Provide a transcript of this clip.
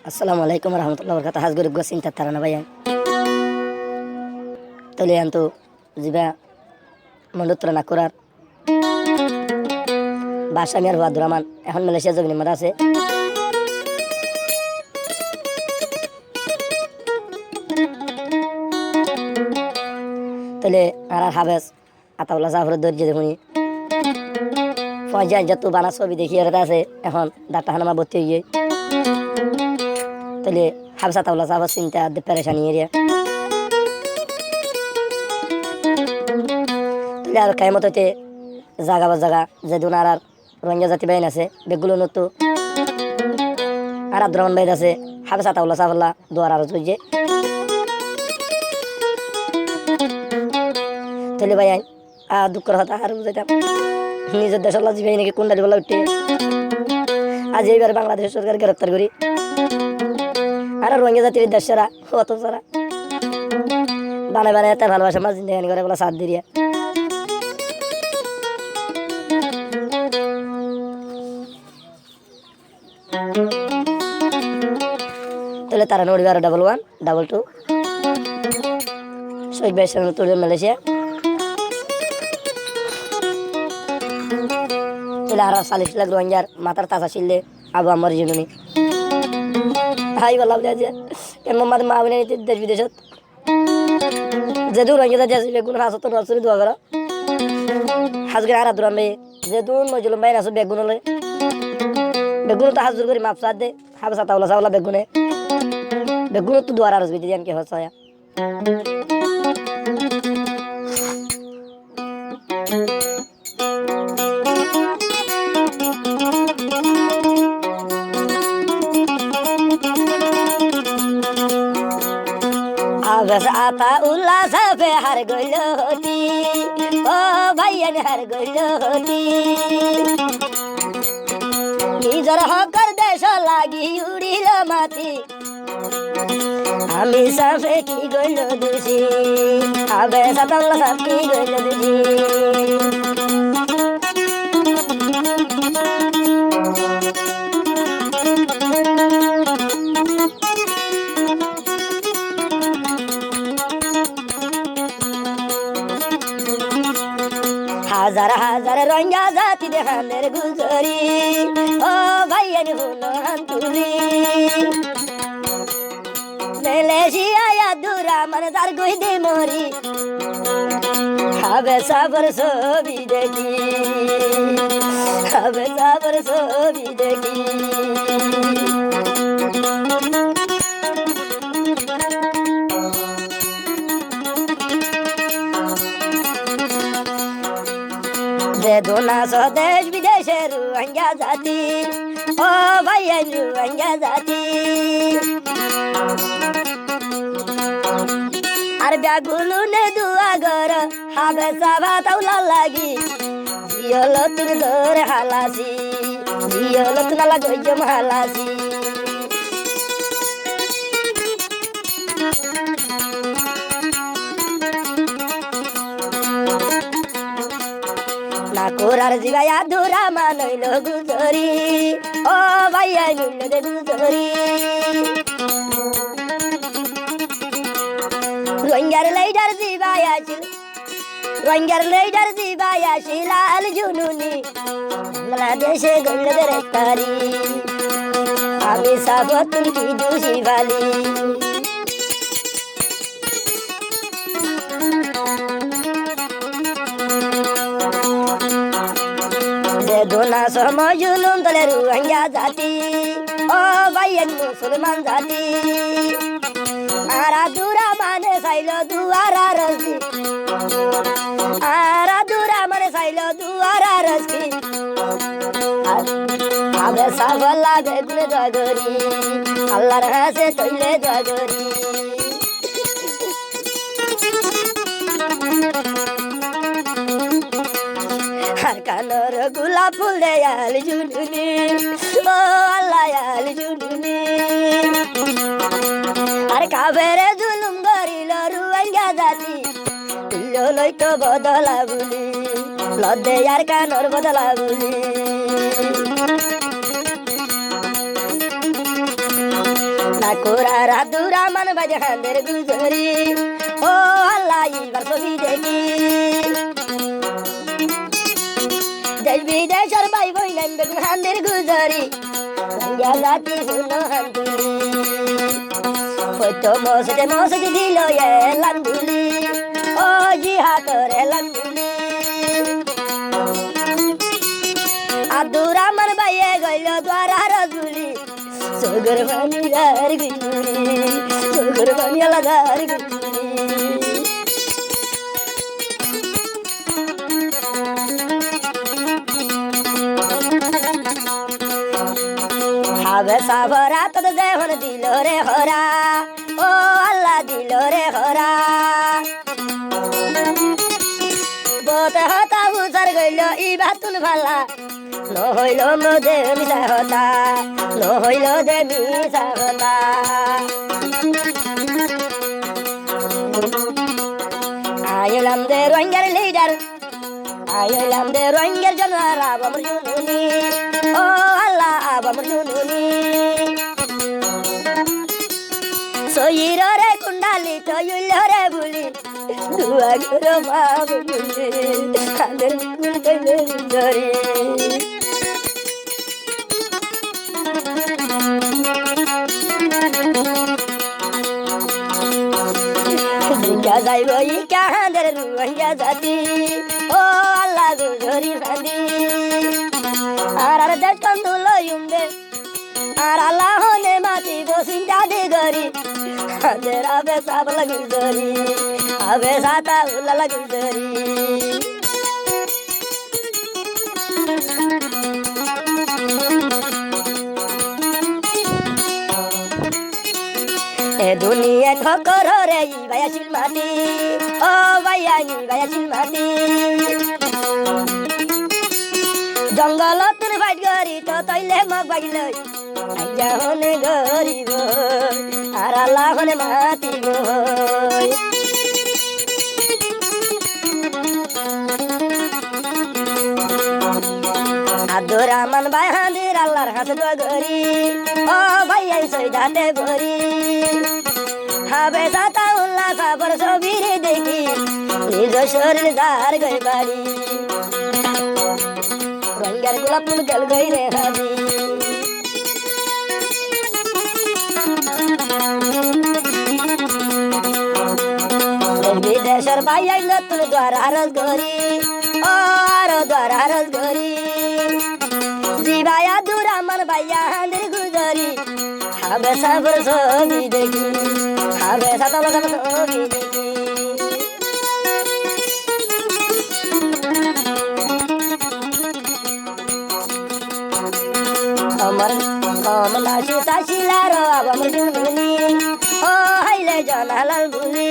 Assalamu alaikum warahmatullahi wabarakatuh. Has gurub gosin tatarana bayan. Tole antu jiba মন্ডুত্র নাকুরার বাসা মিয়ার হুয়া দুরামান এখন মালয়েশিয়া জগনি মাদা আছে তলে আর হাবেস আতাউল্লাহ জাফর দর্জি দেখুনি ফয়জান যত বানা ছবি দেখি আর আছে এখন ডাটা হানামা ভর্তি হয়ে তলে হাবেস আতাউল্লাহ জাফর চিন্তা দে পেরেশানি এরিয়া আর কায়মততে জাগা বা জাগা যে দুনার আর রোহিঙ্গা জাতি বাইন আছে বেগুলো নতো আর আব্দুররহমান বাইদ আছে হাবেস আতাউল্লাহ সাফাল্লাহ দোয়ার আর জুজে তলে ভাই দুঃখর হতা আর বুঝাইতাম নিজের দেশের লাজি ভাই নাকি কুন্ডালি বলা উঠে আজ এইবার বাংলাদেশ সরকার গ্রেপ্তার করি আর রোহিঙ্গা জাতির দেশেরা অত সারা বানায় বানায় তার ভালোবাসা মাঝ জিন্দাগানি করে বলা সাথ দিয়ে তাহলে তারা নড়বে আর 11 22 শহীদ ভাই সামনে তুলে মালয়েশিয়া তাহলে আর 40 লাখ রোহিঙ্গার মাথার তাজা ছিললে আবু আমার জীবনী হাই বললাম যে মোহাম্মদ মাহবুব দেশ বিদেশত যে দূর রোহিঙ্গা যে আসবে কোন হাসত নরসরি দোয়া করা হাজগে আর দুরামে যে দূর মজলুম ভাই আসবে বেগুন হলে বেগুন তো হাজুর করে মাপ সাথ দে হাবে সাতাউলা সাউলা বেগুনে বেগুন তো দোয়ার আর আসবে দিয়ান কে হসায়া আবেস আতাউল্লাহ সাফে হার গইলতি ও ভাইয়ান হার গইলতি নিজর হকর দেশ লাগি উড়িল মাটি আমি সাফে কি গইল দুষি আবেস আতাউল্লাহ সাফ কি গইল দুষি হাজার হাজার রোহিঙ্গা জাতি দেখানের গুজরি ও ভাইয়ান হলো হান্তুরি মালয়েশিয়া দুরামান তার গই দে মরি হবে সাবর ছবি দেখি হবে সাবর ছবি দেখি যে দোনা স্বদেশ বিদেশের রোহিঙ্গা জাতি ও ভাইয়ান রোহিঙ্গা জাতি আর ব্যাগুলো নে দুয়া গর হবে সাবা তাউলা লাগি জিয়ল তুন ধরে হালাসি জিয়ল তুন লাগই জম হালাসি নাকুরার জিগায়া দুরা মানইল গুজরি ও ভাইয়া নুলে দে গুজরি রোহিঙ্গার লেডার জিবায়া ছিল লাল জুনুনি বাংলাদেশে গইল দে রেতারি আমি সাবতুন কি দুষি বালি দোনা সময় জুলুম তলে রোহিঙ্গা জাতি ও ভাইয়ান মুসলমান জাতি আরা দুরা মানে চাইল দুয়ারা রসি আরা দুরা মানে চাইল দুয়ারা রসি আবে সাবলা বেগুনে দগরি আল্লাহর হাসে তৈলে দগরি আর কানর গোলাপ ফুল দে আল জুনুনি ও আল্লাহ আল জুনুনি আর কাবেরে জুলুম গরিল রোহিঙ্গা জাতি লইতো বদলা বলি লদে আর কানর বদলা বলি ঠাকুরার আদুরা মান বাজে হাঁদের গুজরি ও আল্লাহ এবার ছবি দেখি দেশ বিদেশের ভাই বই নাম বেগুন হাঁদের গুজরি রঙ্গিয়া জাতি হুনো হাঁদুলি হয়তো মসজিদে মসজিদে দিল এ লান্দুলি ও জিহাদরে লান্দুলি আদুরা মান বাইয়ে গইল দ্বারার গুলি সুগর বানিয়ার গুলি সুগর বানিয়ালার গুলি হবে সাবরা তো দেহন দিল রে হরা ও আল্লাহ দিল রে হরা বতে হতা বুঝার গইল ই বাতুন ভালা নহইল মদে মিশা হতা নহইল দে মিশা হতা আইলাম দে রঙ্গের লিডার আইলাম দে রঙ্গের জনার আবমর জুনুনি ও আল্লাহ আবমর জুনুনি সইর রে কুন্ডালি তয়ুল রে বুলি দুয়া গরো বাব বুলি কাদের কুল কইলে ধরে জিঙ্গা যাইব ই কাহাদের রুঙ্গা জাতি ও আল্লাহ গুজরি ফাঁদি আর দেশ কন্দুল ইউমদে আর আল্লাহ হনে মাতি বসিন জাদি গরি হাদের আবে সাব লাগুজরি আবে সাতা উল্লা লাগুজরি এ দুনিয়া ঠকর রে ভাইয়াছিল মাটি ও ভাইয়া নি ভাইয়াছিল মাটি জঙ্গলত ফাইট করি তো তৈলে মগ বাগিল আইয়া হনে গরিব আর আল্লাহ হনে মাতিব আদুরা মান ভাই হাঁদির আল্লাহর হাতে দোয়া গরি ও ভাইয়া সৈদাতে গরি হবে সাতা উল্লাহ সাবর ছবির দেখি নিজ শরীর দার গই বাড়ি রঙ্গের গোলাপ ফুল গেল গই রে হাবি বিদেশের ভাই আইল তুল দ্বার আরজ গরি ও আর দ্বার আরজ গরি জিবায়া দুরা মান ভাইয়া হাঁদের গুজরি হবে সাবর ছবি দেখি হবে সাতা ছবি দেখি আমার কমলা সীতা শিলার আবমর জুনুনি ও হাইলে জনালাল বুলি